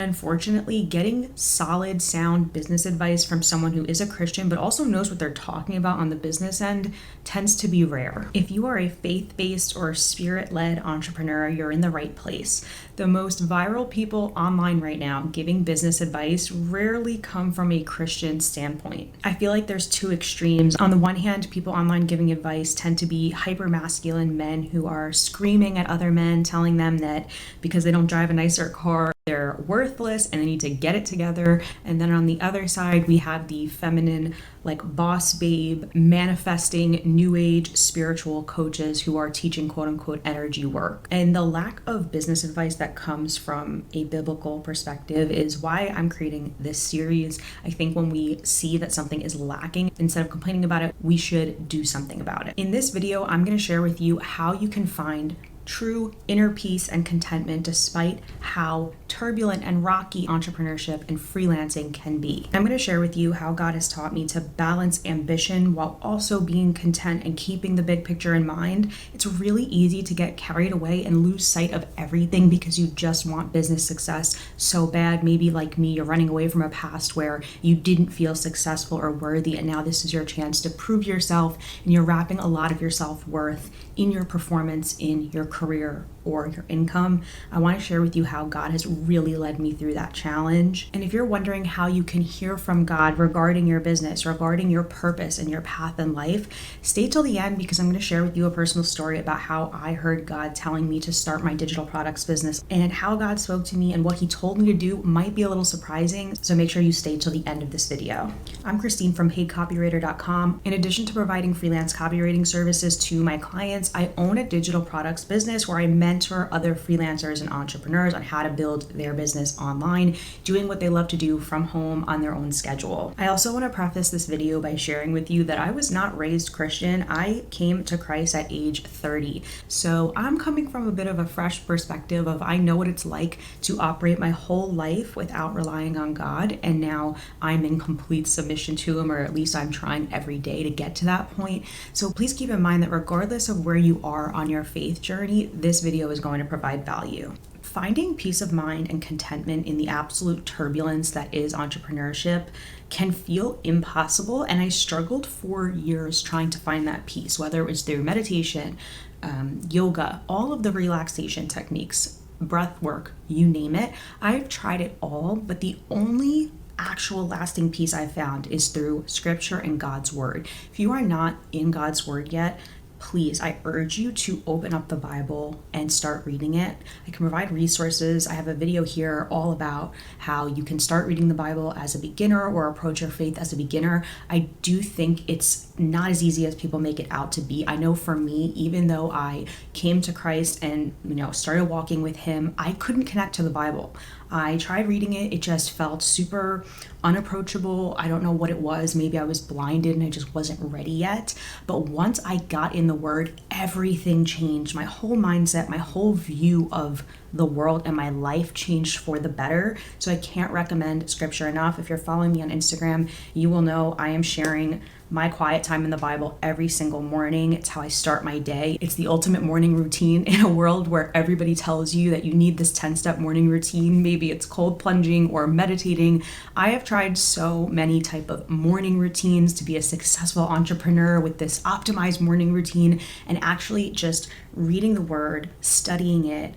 Unfortunately, getting solid, sound business advice from someone who is a Christian but also knows what they're talking about on the business end tends to be rare. If you are a faith-based or spirit-led entrepreneur, you're in the right place. The most viral people online right now giving business advice rarely come from a Christian standpoint. I feel like there's two extremes. On the one hand, people online giving advice tend to be hyper-masculine men who are screaming at other men, telling them that because they don't drive a nicer car, they're worthless and they need to get it together. And then on the other side, we have the feminine, like boss babe, manifesting new age spiritual coaches who are teaching quote unquote energy work. And the lack of business advice that comes from a biblical perspective is why I'm creating this series. I think when we see that something is lacking, instead of complaining about it, we should do something about it. In this video, I'm going to share with you how you can find true inner peace and contentment despite how turbulent and rocky entrepreneurship and freelancing can be. I'm going to share with you how God has taught me to balance ambition while also being content and keeping the big picture in mind. It's really easy to get carried away and lose sight of everything because you just want business success so bad. Maybe like me, you're running away from a past where you didn't feel successful or worthy, and now this is your chance to prove yourself, and you're wrapping a lot of your self-worth in your performance, in your career or your income. I want to share with you how God has really led me through that challenge. And if you're wondering how you can hear from God regarding your business, regarding your purpose and your path in life, stay till the end because I'm going to share with you a personal story about how I heard God telling me to start my digital products business, and how God spoke to me and what he told me to do might be a little surprising. So make sure you stay till the end of this video. I'm Christine from paidcopywriter.com. In addition to providing freelance copywriting services to my clients, I own a digital products business where I mentor other freelancers and entrepreneurs on how to build their business online, doing what they love to do from home on their own schedule. I also want to preface this video by sharing with you that I was not raised Christian. I came to Christ at age 30. So I'm coming from a bit of a fresh perspective of I know what it's like to operate my whole life without relying on God, and now I'm in complete submission to him, or at least I'm trying every day to get to that point. So please keep in mind that regardless of where you are on your faith journey, this video is going to provide value. Finding peace of mind and contentment in the absolute turbulence that is entrepreneurship can feel impossible, and I struggled for years trying to find that peace, whether it was through meditation, yoga, all of the relaxation techniques, breath work, you name it. I've tried it all, but the only actual lasting peace I've found is through scripture and God's word. If you are not in God's word yet, please, I urge you to open up the Bible and start reading it. I can provide resources. I have a video here all about how you can start reading the Bible as a beginner or approach your faith as a beginner. I do think it's not as easy as people make it out to be. I know for me, even though I came to Christ and started walking with him, I couldn't connect to the Bible. I tried reading it. It just felt super unapproachable. I don't know what it was. Maybe I was blinded and I just wasn't ready yet. But once I got in the word, everything changed. My whole mindset, my whole view of the world and my life changed for the better. So I can't recommend scripture enough. If you're following me on Instagram, you will know I am sharing my quiet time in the Bible every single morning. It's how I start my day. It's the ultimate morning routine in a world where everybody tells you that you need this 10-step morning routine. Maybe it's cold plunging or meditating. I have tried so many type of morning routines to be a successful entrepreneur with this optimized morning routine, and actually just reading the word, studying it,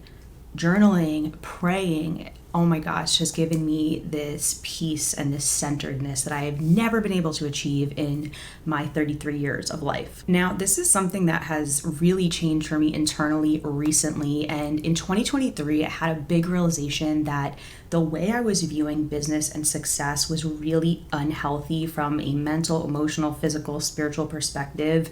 journaling, praying, oh my gosh, has given me this peace and this centeredness that I have never been able to achieve in my 33 years of life. Now, this is something that has really changed for me internally recently. And in 2023, I had a big realization that the way I was viewing business and success was really unhealthy from a mental, emotional, physical, spiritual perspective.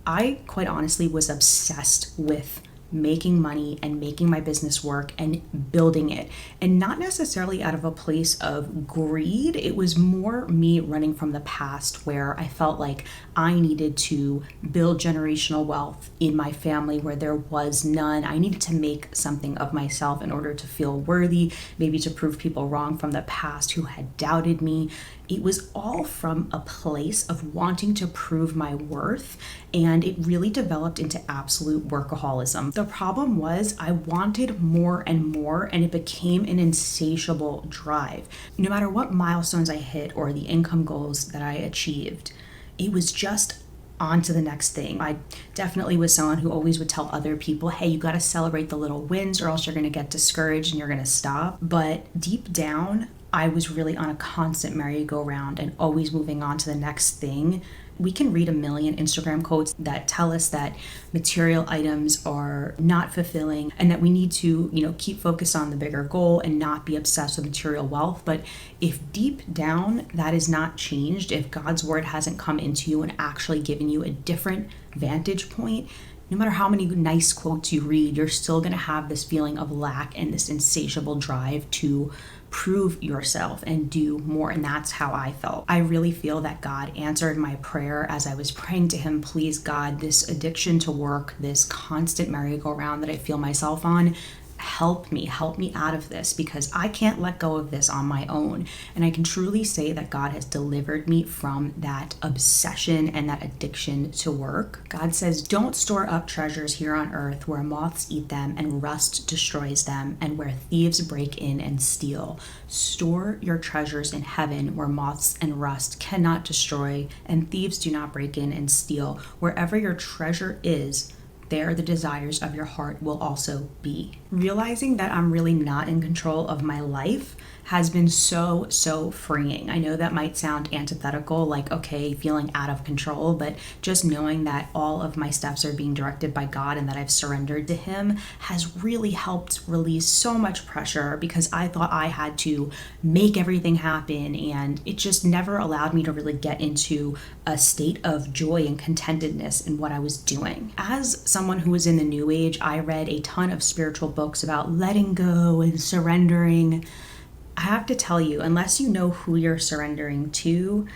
I quite honestly was obsessed with making money and making my business work and building it, and not necessarily out of a place of greed. It was more me running from the past where I felt like I needed to build generational wealth in my family where there was none. I needed to make something of myself in order to feel worthy, maybe to prove people wrong from the past who had doubted me. It was all from a place of wanting to prove my worth, and it really developed into absolute workaholism. The problem was I wanted more and more, and it became an insatiable drive. No matter what milestones I hit or the income goals that I achieved, it was just on to the next thing. I definitely was someone who always would tell other people, hey, you got to celebrate the little wins or else you're going to get discouraged and you're going to stop. But deep down, I was really on a constant merry-go-round and always moving on to the next thing. We can read a million Instagram quotes that tell us that material items are not fulfilling and that we need to, keep focused on the bigger goal and not be obsessed with material wealth. But if deep down that is not changed, if God's word hasn't come into you and actually given you a different vantage point, no matter how many nice quotes you read, you're still going to have this feeling of lack and this insatiable drive to prove yourself and do more. And that's how I felt. I really feel that God answered my prayer as I was praying to him, please God, this addiction to work, this constant merry-go-round that I feel myself on, help me out of this, because I can't let go of this on my own. And I can truly say that God has delivered me from that obsession and that addiction to work. God says, don't store up treasures here on earth where moths eat them and rust destroys them and where thieves break in and steal. Store your treasures in heaven where moths and rust cannot destroy and thieves do not break in and steal. Wherever your treasure is, there the desires of your heart will also be. Realizing that I'm really not in control of my life has been so freeing. I know that might sound antithetical, like, okay, feeling out of control, but just knowing that all of my steps are being directed by God and that I've surrendered to him has really helped release so much pressure, because I thought I had to make everything happen, and it just never allowed me to really get into a state of joy and contentedness in what I was doing. As someone who was in the new age, I read a ton of spiritual books about letting go and surrendering. I have to tell you, unless you know who you're surrendering to,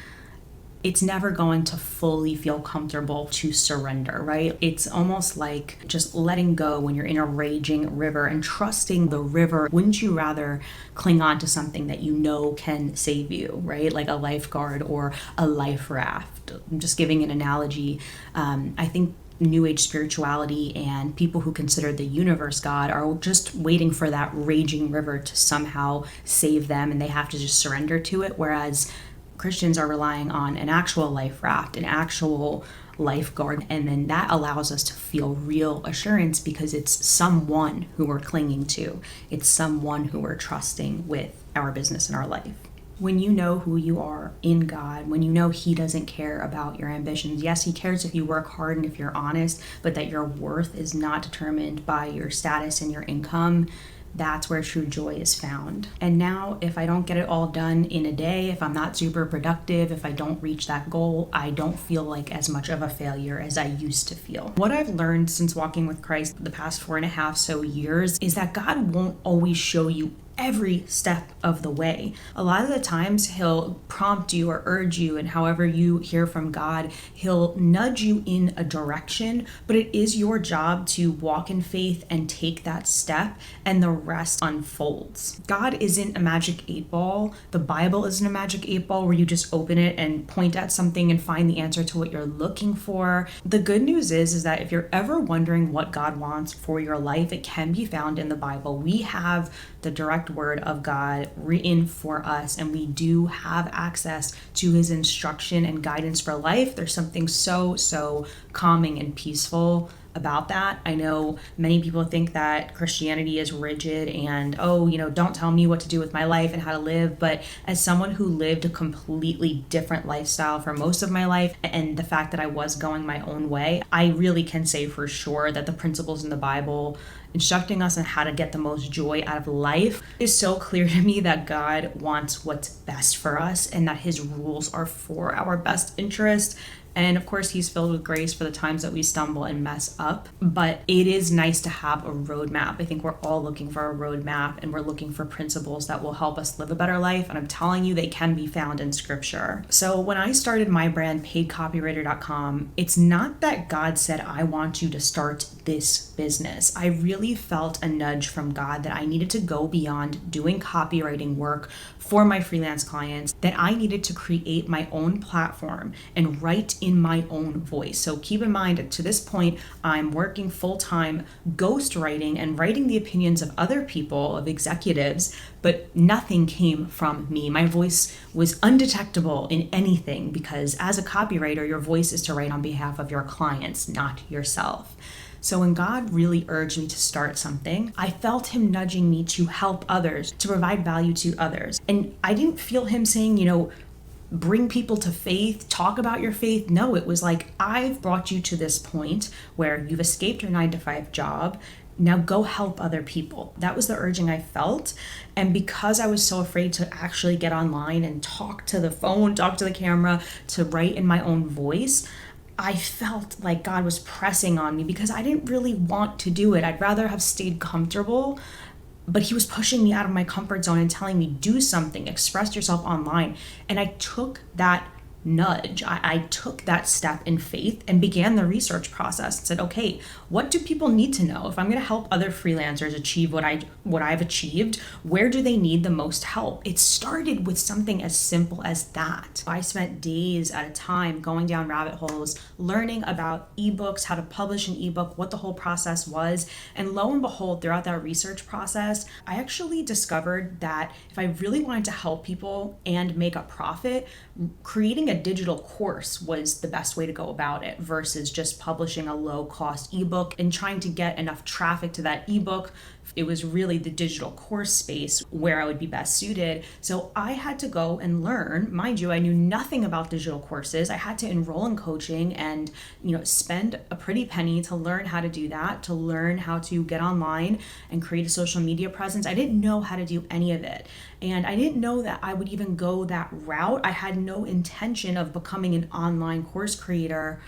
it's never going to fully feel comfortable to surrender, right? It's almost like just letting go when you're in a raging river and trusting the river. Wouldn't you rather cling on to something that you know can save you, right? Like a lifeguard or a life raft. I'm just giving an analogy. I think New Age spirituality and people who consider the universe God are just waiting for that raging river to somehow save them, and they have to just surrender to it. Whereas Christians are relying on an actual life raft, an actual lifeguard, and then that allows us to feel real assurance because it's someone who we're clinging to. It's someone who we're trusting with our business and our life. When you know who you are in God, when you know he doesn't care about your ambitions, yes, he cares if you work hard and if you're honest, but that your worth is not determined by your status and your income, that's where true joy is found. And now, if I don't get it all done in a day, if I'm not super productive, if I don't reach that goal, I don't feel like as much of a failure as I used to feel. What I've learned since walking with Christ the past 4.5 years is that God won't always show you every step of the way. A lot of the times he'll prompt you or urge you, and however you hear from God, he'll nudge you in a direction, but it is your job to walk in faith and take that step, and the rest unfolds. God isn't a magic 8-ball. The Bible isn't a magic 8-ball where you just open it and point at something and find the answer to what you're looking for. The good news is that if you're ever wondering what God wants for your life, it can be found in the Bible. We have the direct word of God written for us, and we do have access to his instruction and guidance for life. There's something so calming and peaceful about that. I know many people think that Christianity is rigid and, don't tell me what to do with my life and how to live. But as someone who lived a completely different lifestyle for most of my life, and the fact that I was going my own way, I really can say for sure that the principles in the Bible instructing us on how to get the most joy out of life is so clear to me that God wants what's best for us and that his rules are for our best interest. And of course, he's filled with grace for the times that we stumble and mess up. But it is nice to have a roadmap. I think we're all looking for a roadmap, and we're looking for principles that will help us live a better life. And I'm telling you, they can be found in scripture. So when I started my brand, paidcopywriter.com, it's not that God said, I want you to start this business. I really really felt a nudge from God that I needed to go beyond doing copywriting work for my freelance clients, that I needed to create my own platform and write in my own voice. So keep in mind, to this point, I'm working full-time ghostwriting and writing the opinions of other people, of executives, but nothing came from me. My voice was undetectable in anything because as a copywriter, your voice is to write on behalf of your clients, not yourself. So when God really urged me to start something, I felt him nudging me to help others, to provide value to others. And I didn't feel him saying, bring people to faith, talk about your faith. No, it was like, I've brought you to this point where you've escaped your 9-to-5 job. Now go help other people. That was the urging I felt. And because I was so afraid to actually get online and talk to the phone, talk to the camera, to write in my own voice, I felt like God was pressing on me because I didn't really want to do it. I'd rather have stayed comfortable, but he was pushing me out of my comfort zone and telling me, do something, express yourself online. And I took that nudge. I took that step in faith and began the research process and said, okay, what do people need to know? If I'm going to help other freelancers achieve what I've achieved, where do they need the most help? It started with something as simple as that. I spent days at a time going down rabbit holes, learning about ebooks, how to publish an ebook, what the whole process was. And lo and behold, throughout that research process, I actually discovered that if I really wanted to help people and make a profit, creating a digital course was the best way to go about it versus just publishing a low-cost ebook and trying to get enough traffic to that ebook. It was really the digital course space where I would be best suited. So I had to go and learn. Mind you, I knew nothing about digital courses. I had to enroll in coaching and, spend a pretty penny to learn how to do that, to learn how to get online and create a social media presence. I didn't know how to do any of it. And I didn't know that I would even go that route. I had no intention of becoming an online course creator.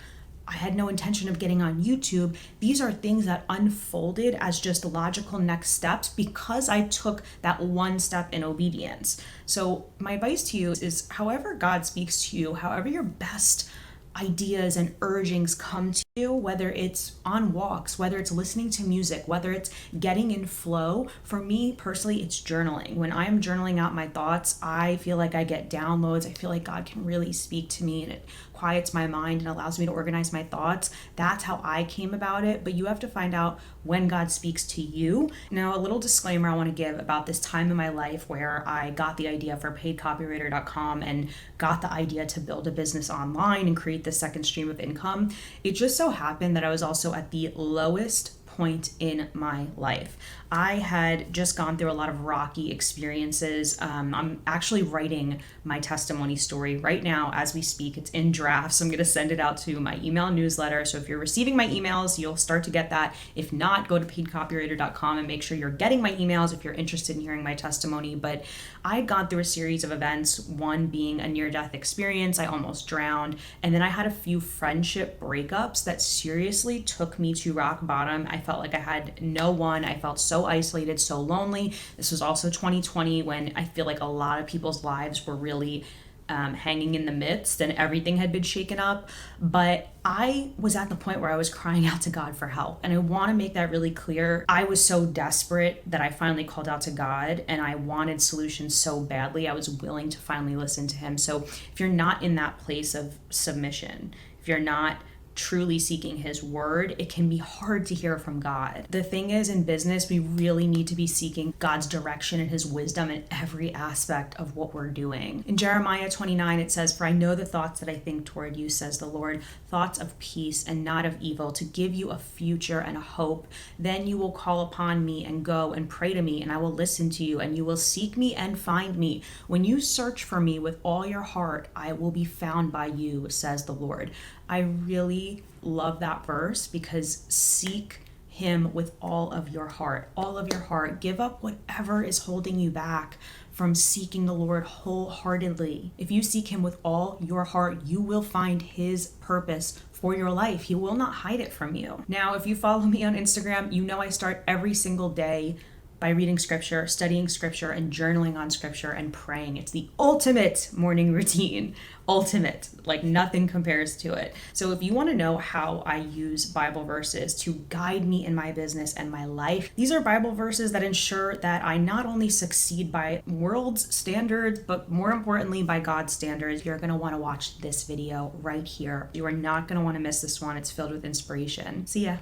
I had no intention of getting on YouTube. These are things that unfolded as just logical next steps because I took that one step in obedience. So my advice to you is however God speaks to you, however your best ideas and urgings come to you, whether it's on walks, whether it's listening to music, whether it's getting in flow. For me personally, it's journaling. When I'm journaling out my thoughts, I feel like I get downloads. I feel like God can really speak to me and it quiets my mind and allows me to organize my thoughts. That's how I came about it, but you have to find out when God speaks to you. Now, a little disclaimer I want to give about this time in my life where I got the idea for paidcopywriter.com and got the idea to build a business online and create the second stream of income. It just so happened that I was also at the lowest point in my life. I had just gone through a lot of rocky experiences. I'm actually writing my testimony story right now as we speak. It's in drafts. I'm going to send it out to my email newsletter. So if you're receiving my emails, you'll start to get that. If not, go to paidcopywriter.com and make sure you're getting my emails if you're interested in hearing my testimony. But I had gone through a series of events, one being a near-death experience. I almost drowned. And then I had a few friendship breakups that seriously took me to rock bottom. I felt like I had no one. I felt so isolated, so lonely. This was also 2020 when I feel like a lot of people's lives were really hanging in the midst and everything had been shaken up. But I was at the point where I was crying out to God for help. And I want to make that really clear. I was so desperate that I finally called out to God and I wanted solutions so badly. I was willing to finally listen to him. So if you're not in that place of submission, if you're not truly seeking his word, it can be hard to hear from God. The thing is, in business, we really need to be seeking God's direction and his wisdom in every aspect of what we're doing. In Jeremiah 29, it says, "For I know the thoughts that I think toward you, says the Lord, thoughts of peace and not of evil, to give you a future and a hope. Then you will call upon me and go and pray to me, and I will listen to you, and you will seek me and find me. When you search for me with all your heart, I will be found by you, says the Lord." I really love that verse because seek him with all of your heart, all of your heart. Give up whatever is holding you back from seeking the Lord wholeheartedly. If you seek him with all your heart, you will find his purpose for your life. He will not hide it from you. Now, if you follow me on Instagram, you know I start every single day by reading scripture, studying scripture, and journaling on scripture and praying. It's the ultimate morning routine. Ultimate. Like nothing compares to it. So if you want to know how I use Bible verses to guide me in my business and my life, these are Bible verses that ensure that I not only succeed by world's standards, but more importantly by God's standards. You're going to want to watch this video right here. You are not going to want to miss this one. It's filled with inspiration. See ya.